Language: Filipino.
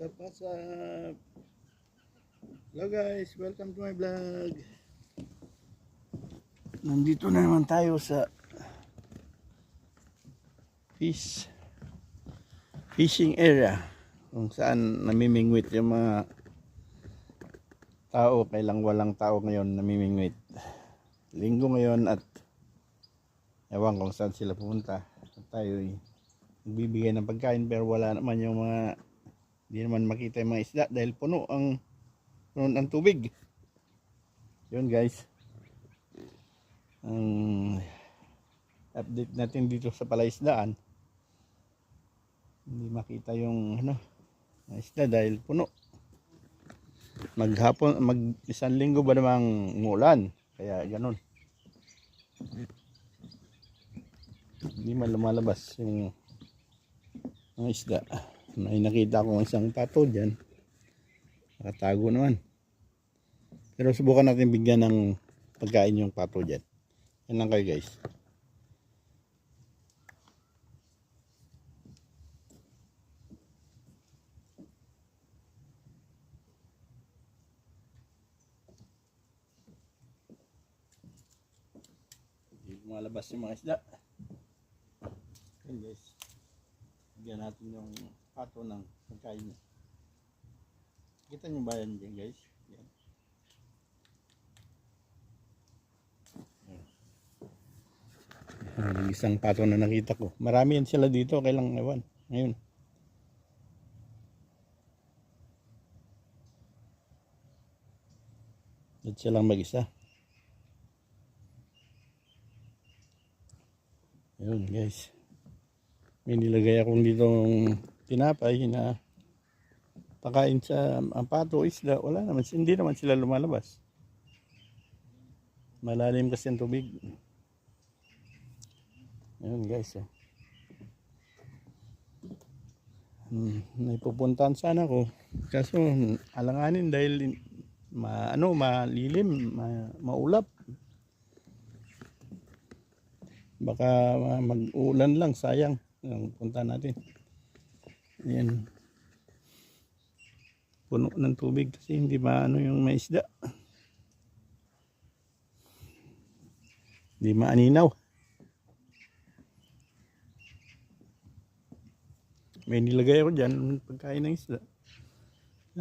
What's up? Hello guys, welcome to my vlog. Nandito na naman tayo sa fishing area kung saan namimingwit yung mga tao. Kailang walang tao ngayon namimingwit. Linggo ngayon at ewan kung saan sila pumunta. Tayo nagbibigay ng pagkain pero wala naman yung mga, hindi naman makita yung mga isda dahil puno ang tubig. Yun guys, ang update natin dito sa palaisdaan, hindi makita yung mga isda dahil puno. Maghapon, isang linggo ba namang umulan, kaya ganun, hindi man lumalabas yung mga isda. May nakita ko isang pato dyan, nakatago naman, pero subukan natin bigyan ng pagkain yung pato dyan. Yan lang kayo guys. Hindi lumalabas yung mga isda. Yan guys, bigyan natin yung pato ng pagkain niya. Kita nyo ba yan dyan guys? Yan. Isang pato na nakita ko. Marami yan sila dito, kailang ewan ngayon. At silang mag-isa. Ayun guys, may nilagay akong ditong tinapay na pakain sa pato, isda. Wala naman, hindi naman sila lumalabas. Malalim kasi ang tubig. Ayun guys, may pupuntahan sana ko, kaso alanganin dahil malilim, maulap. Baka mag-ulan lang, sayang ang punta natin. Ayan, puno ng tubig kasi hindi yung may isda, hindi maaninaw. May nilagay ako dyan pagkain ng isda.